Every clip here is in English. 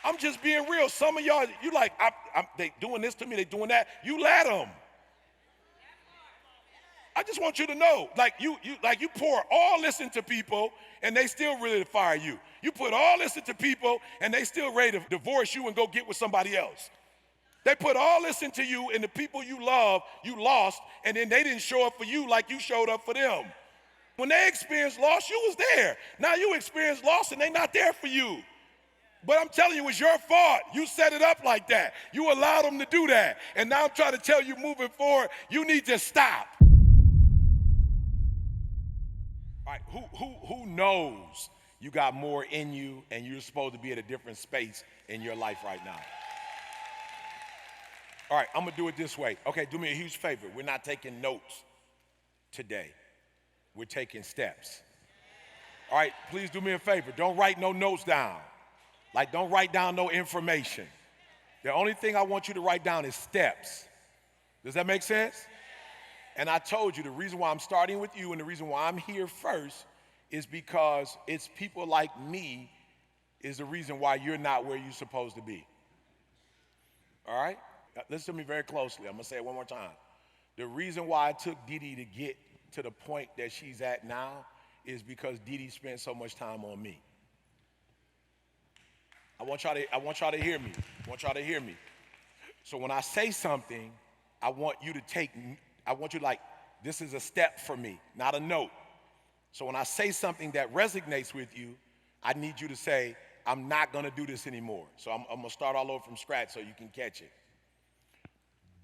I'm just being real. Some of y'all, you like, they doing this to me, they doing that. You let them. I just want you to know, you pour all this into people and they still ready to fire you. You put all this into people and they still ready to divorce you and go get with somebody else. They put all this into you and the people you love, you lost, and then they didn't show up for you like you showed up for them. When they experienced loss, you was there. Now you experience loss and they not there for you. But I'm telling you, it's your fault. You set it up like that. You allowed them to do that. And now I'm trying to tell you moving forward, you need to stop. All right, who knows you got more in you and you're supposed to be at a different space in your life right now? All right, I'm gonna do it this way. Okay, do me a huge favor. We're not taking notes today. We're taking steps. All right, please do me a favor. Don't write no notes down. Like, don't write down no information. The only thing I want you to write down is steps. Does that make sense? And I told you the reason why I'm starting with you and the reason why I'm here first is because it's people like me is the reason why you're not where you're supposed to be. All right? Listen to me very closely. I'm going to say it one more time. The reason why it took Dee Dee to get to the point that she's at now is because Dee Dee spent so much time on me. I want y'all to hear me. I want y'all to hear me. So when I say something, I want you like, this is a step for me, not a note. So when I say something that resonates with you, I need you to say, I'm not gonna do this anymore. So I'm gonna start all over from scratch so you can catch it.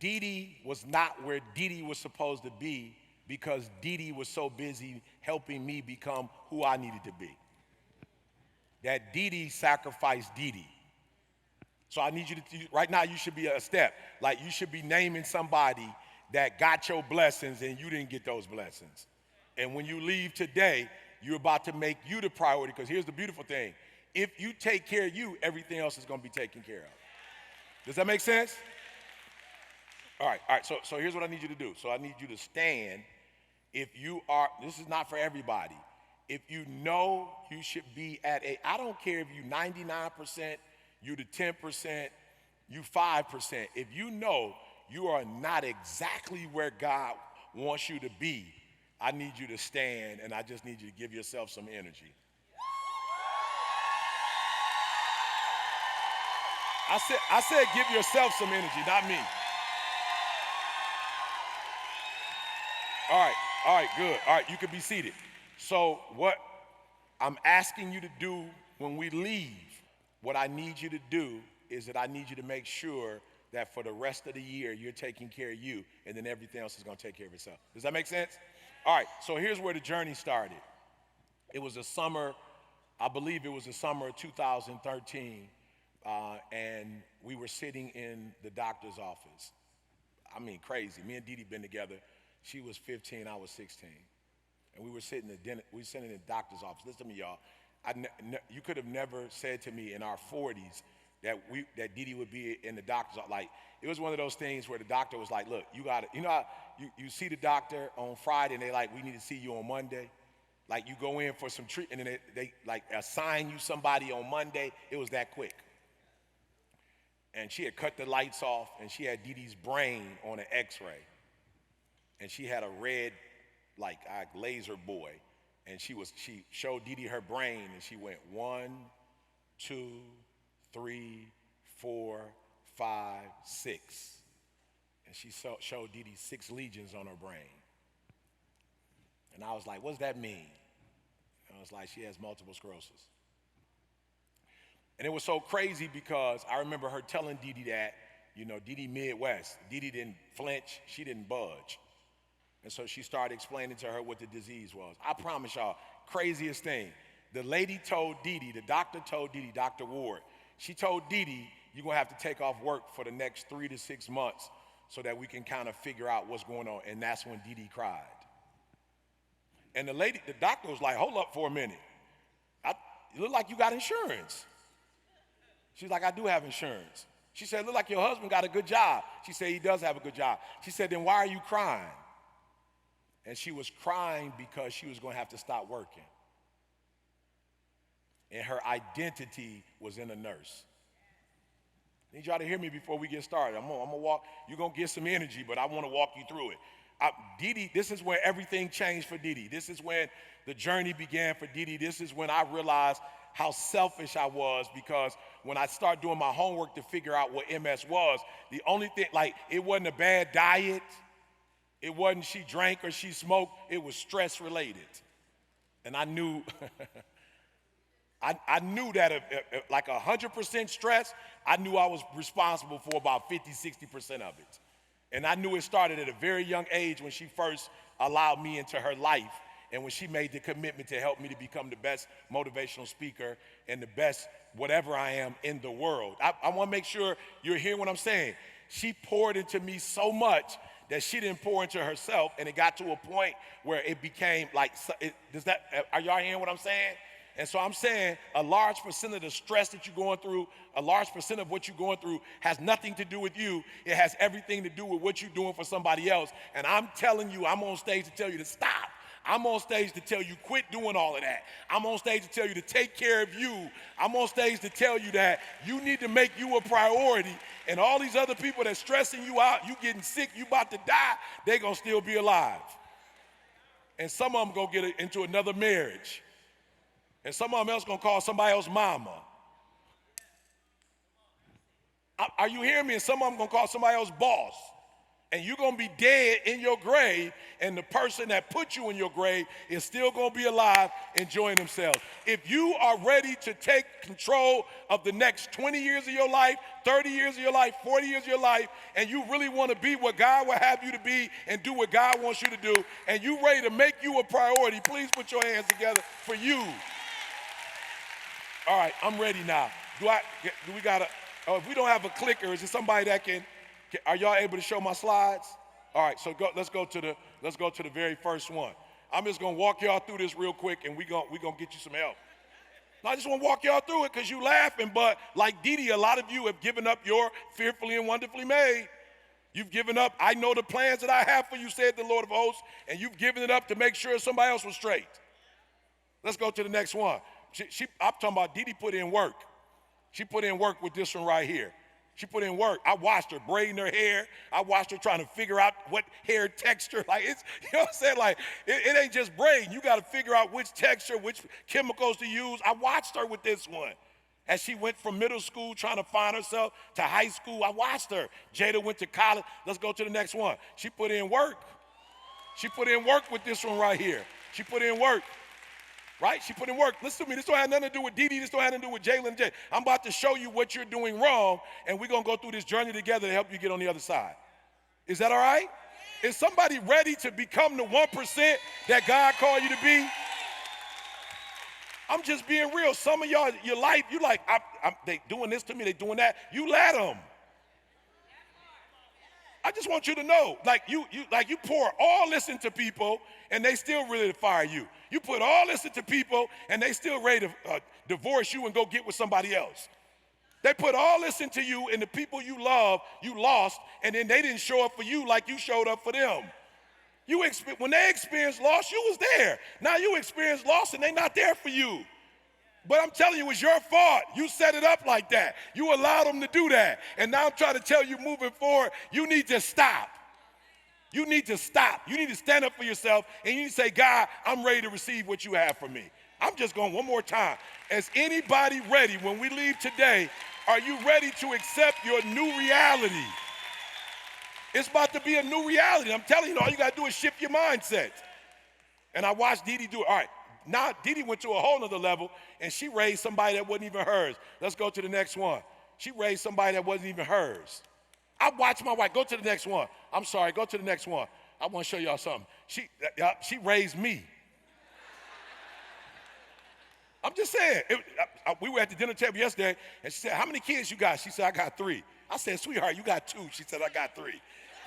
Dee Dee was not where Dee Dee was supposed to be because Dee Dee was so busy helping me become who I needed to be. That Dee Dee sacrificed Dee Dee. So I need you to, right now you should be a step. Like you should be naming somebody that got your blessings and you didn't get those blessings. And when you leave today, you're about to make you the priority because here's the beautiful thing. If you take care of you, everything else is gonna be taken care of. Does that make sense? All right, so here's what I need you to do. So I need you to stand if you are, this is not for everybody. If you know you should be at I don't care if you 99%, you the 10%, you 5%. If you know you are not exactly where God wants you to be, I need you to stand and I just need you to give yourself some energy. I said give yourself some energy, not me. All right, good. All right, you can be seated. So what I'm asking you to do when we leave, what I need you to do is that I need you to make sure that for the rest of the year, you're taking care of you, and then everything else is gonna take care of itself. Does that make sense? All right, so here's where the journey started. It was a summer, I believe it was the summer of 2013, and we were sitting in the doctor's office. I mean, crazy. Me and Dee Dee been together. She was 15, I was 16. And we were sitting in the doctor's office. Listen to me, y'all. You could have never said to me in our 40s that Dee Dee would be in the doctor's office. Like, it was one of those things where the doctor was like, look, you got it. You know how you see the doctor on Friday and they like, we need to see you on Monday? Like, you go in for some treatment and they like assign you somebody on Monday. It was that quick. And she had cut the lights off and she had Dee Dee's brain on an x-ray. And she had a red, laser boy. And she showed Dee Dee her brain and she went 1, 2, 3, 4, 5, 6. And she showed Dee Dee 6 lesions on her brain. And I was like, what does that mean? And I was like, she has multiple sclerosis. And it was so crazy because I remember her telling Dee Dee that, Dee Dee Midwest. Dee Dee didn't flinch, she didn't budge. And so she started explaining to her what the disease was. I promise y'all, craziest thing. The lady told Dee Dee, the doctor told Dee Dee, Dr. Ward, she told Dee Dee, you're gonna have to take off work for the next 3 to 6 months so that we can kind of figure out what's going on. And that's when Dee Dee cried. And the doctor was like, hold up for a minute. You look like you got insurance. She's like, I do have insurance. She said, look like your husband got a good job. She said, he does have a good job. She said, then why are you crying? And she was crying because she was going to have to stop working. And her identity was in a nurse. I need y'all to hear me before we get started. I'm gonna walk, you're gonna get some energy, but I wanna walk you through it. Dee Dee, this is where everything changed for Dee Dee. This is when the journey began for Dee Dee. This is when I realized how selfish I was, because when I started doing my homework to figure out what MS was, the only thing, like, it wasn't a bad diet, it wasn't she drank or she smoked, it was stress related. And I knew, I knew that like 100% stress, I knew I was responsible for about 50, 60% of it. And I knew it started at a very young age when she first allowed me into her life, and when she made the commitment to help me to become the best motivational speaker and the best whatever I am in the world. I want to make sure you're hearing what I'm saying. She poured into me so much that she didn't pour into herself, and it got to a point where it became like, are y'all hearing what I'm saying? And so I'm saying a large percent of the stress that you're going through, a large percent of what you're going through has nothing to do with you. It has everything to do with what you're doing for somebody else. And I'm telling you, I'm on stage to tell you to stop. I'm on stage to tell you quit doing all of that. I'm on stage to tell you to take care of you. I'm on stage to tell you that you need to make you a priority. And all these other people that's stressing you out, you getting sick, you about to die, they gonna still be alive. And some of them gonna get into another marriage. And some of them else gonna call somebody else mama. Are you hearing me? And some of them gonna call somebody else boss. And you're gonna be dead in your grave, and the person that put you in your grave is still gonna be alive enjoying themselves. If you are ready to take control of the next 20 years of your life, 30 years of your life, 40 years of your life, and you really wanna be what God will have you to be and do what God wants you to do, and you ready to make you a priority, please put your hands together for you. All right, I'm ready now. If we don't have a clicker, is there somebody that are y'all able to show my slides? All right, so let's go to the very first one. I'm just gonna walk y'all through this real quick, and we gonna get you some help. I just wanna walk y'all through it because you laughing, but like Dee Dee, a lot of you have given up your fearfully and wonderfully made. You've given up, I know the plans that I have for you, said the Lord of hosts, and you've given it up to make sure somebody else was straight. Let's go to the next one. I'm talking about Dee Dee put in work. She put in work with this one right here. She put in work. I watched her braiding her hair. I watched her trying to figure out what hair texture. Like, it's, you know what I'm saying? Like, it ain't just braiding. You got to figure out which texture, which chemicals to use. I watched her with this one. As she went from middle school trying to find herself to high school, I watched her. Jada went to college. Let's go to the next one. She put in work. She put in work with this one right here. She put in work. Right? She put in work. Listen to me. This don't have nothing to do with Dee Dee. This don't have nothing to do with Jalen and Jay. I'm about to show you what you're doing wrong, and we're going to go through this journey together to help you get on the other side. Is that all right? Is somebody ready to become the 1% that God called you to be? I'm just being real. Some of y'all, your life, you like, they doing this to me, they doing that. You let them. I just want you to know, like you pour all this into people, and they still ready to fire you. You put all this into people, and they still ready to divorce you and go get with somebody else. They put all this into you, and the people you love, you lost, and then they didn't show up for you like you showed up for them. When they experienced loss, you was there. Now you experience loss, and they not there for you. But I'm telling you, it's your fault. You set it up like that. You allowed them to do that. And now I'm trying to tell you moving forward, you need to stop. You need to stop. You need to stand up for yourself, and you need to say, God, I'm ready to receive what you have for me. I'm just going one more time. Is anybody ready when we leave today? Are you ready to accept your new reality? It's about to be a new reality. I'm telling you, all you got to do is shift your mindset. And I watched Dee Dee do it. All right, now Dee Dee went to a whole nother level, and she raised somebody that wasn't even hers. Let's go to the next one. She raised somebody that wasn't even hers. I watched my wife. Go to the next one. I'm sorry, go to the next one. I want to show y'all something. She raised me. I'm just saying. We were at the dinner table yesterday, and she said, how many kids you got? She said, I got 3. I said, sweetheart, you got 2. She said, I got 3.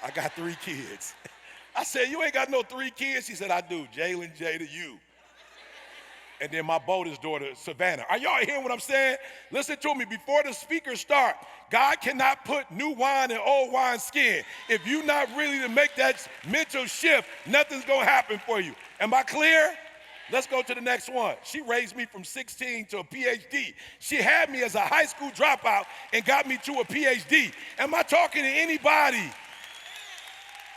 I got 3 kids. I said, you ain't got no 3 kids? She said, I do. Jalen, Jada, you. And then my boldest daughter, Savannah. Are y'all hearing what I'm saying? Listen to me. Before the speakers start, God cannot put new wine in old wine skin. If you're not ready to make that mental shift, nothing's going to happen for you. Am I clear? Let's go to the next one. She raised me from 16 to a PhD. She had me as a high school dropout and got me to a PhD. Am I talking to anybody?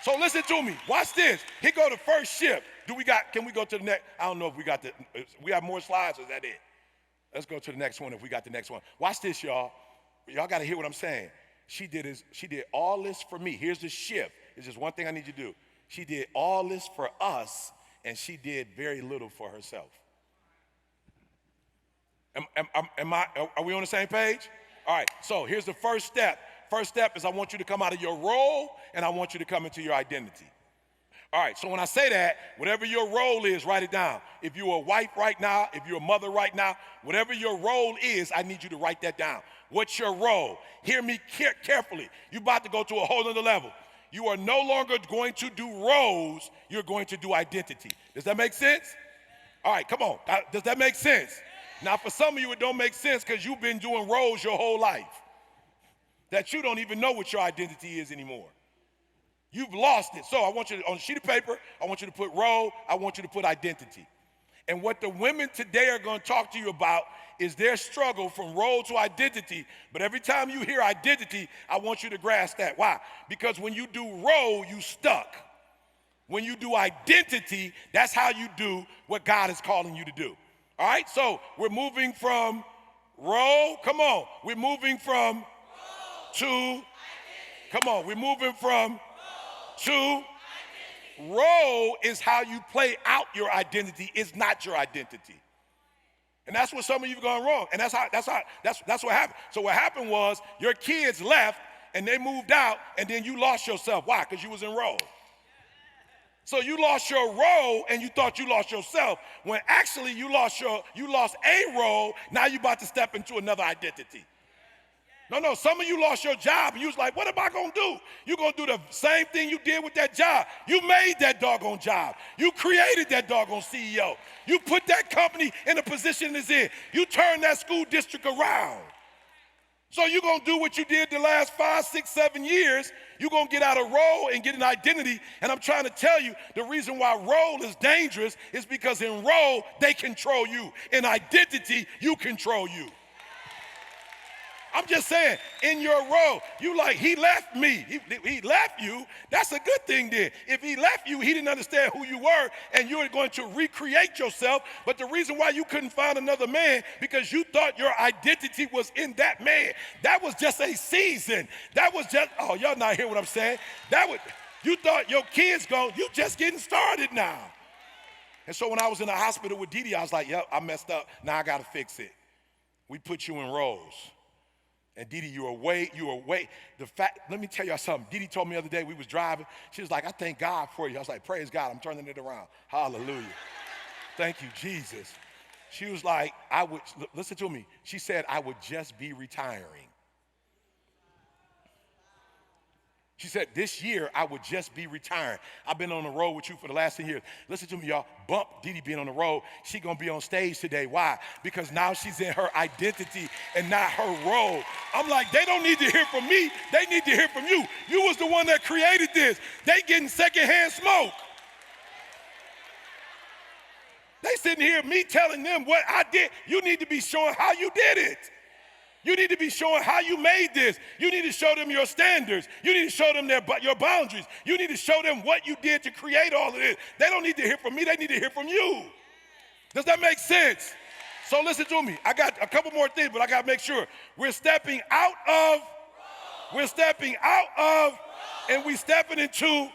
So listen to me. Watch this. Here go the first shift. Can we go to the next? I don't know if we have more slides or is that it? Let's go to the next one if we got the next one. Watch this, y'all. Y'all got to hear what I'm saying. She did all this for me. Here's the shift. It's just one thing I need you to do. She did all this for us, and she did very little for herself. Are we on the same page? All right, so here's the first step. First step is I want you to come out of your role, and I want you to come into your identity. All right, so when I say that, whatever your role is, write it down. If you're a wife right now, if you're a mother right now, whatever your role is, I need you to write that down. What's your role? Hear me carefully. You're about to go to a whole other level. You are no longer going to do roles, you're going to do identity. Does that make sense? All right, come on. Does that make sense? Now, for some of you, it don't make sense because you've been doing roles your whole life that you don't even know what your identity is anymore. You've lost it. So I want you to, on a sheet of paper, I want you to put role, I want you to put identity. And what the women today are going to talk to you about is their struggle from role to identity. But every time you hear identity, I want you to grasp that. Why? Because when you do role, you stuck. When you do identity, that's how you do what God is calling you to do. All right? So we're moving from role. Come on. We're moving from to. Come on. We're moving from to. Role is how you play out your identity. It's not your identity. And that's what some of you have gone wrong. And that's what happened. So what happened was your kids left and they moved out and then you lost yourself. Why? Because you was in role. So you lost your role and you thought you lost yourself when actually you lost a role. Now you're about to step into another identity. No, some of you lost your job and you was like, what am I going to do? You're going to do the same thing you did with that job. You made that doggone job. You created that doggone CEO. You put that company in a position it's in. You turned that school district around. So you're going to do what you did the last 5, 6, 7 years. You're going to get out of role and get an identity. And I'm trying to tell you, the reason why role is dangerous is because in role, they control you. In identity, you control you. I'm just saying, in your role, you like, he left me. He left you. That's a good thing then. If he left you, he didn't understand who you were, and you were going to recreate yourself. But the reason why you couldn't find another man, because you thought your identity was in that man. That was just a season. That was just, oh, y'all not hear what I'm saying? You thought your kids you just getting started now. And so when I was in the hospital with Didi, I was like, yep, I messed up. Now I got to fix it. We put you in roles. And Didi, you were way. Let me tell y'all something. Didi told me the other day, we was driving. She was like, I thank God for you. I was like, praise God, I'm turning it around. Hallelujah. Thank you, Jesus. She was like, listen to me. She said, I would just be retiring. She said, this year, I would just be retiring. I've been on the road with you for the last 10 years. Listen to me, y'all. Bump Didi being on the road. She going to be on stage today. Why? Because now she's in her identity and not her role. I'm like, they don't need to hear from me. They need to hear from you. You was the one that created this. They getting secondhand smoke. They sitting here, me telling them what I did. You need to be showing how you did it. You need to be showing how you made this. You need to show them your standards. You need to show them your boundaries. You need to show them what you did to create all of this. They don't need to hear from me. They need to hear from you. Does that make sense? So listen to me. I got a couple more things, but I got to make sure. We're stepping out of, and we're stepping into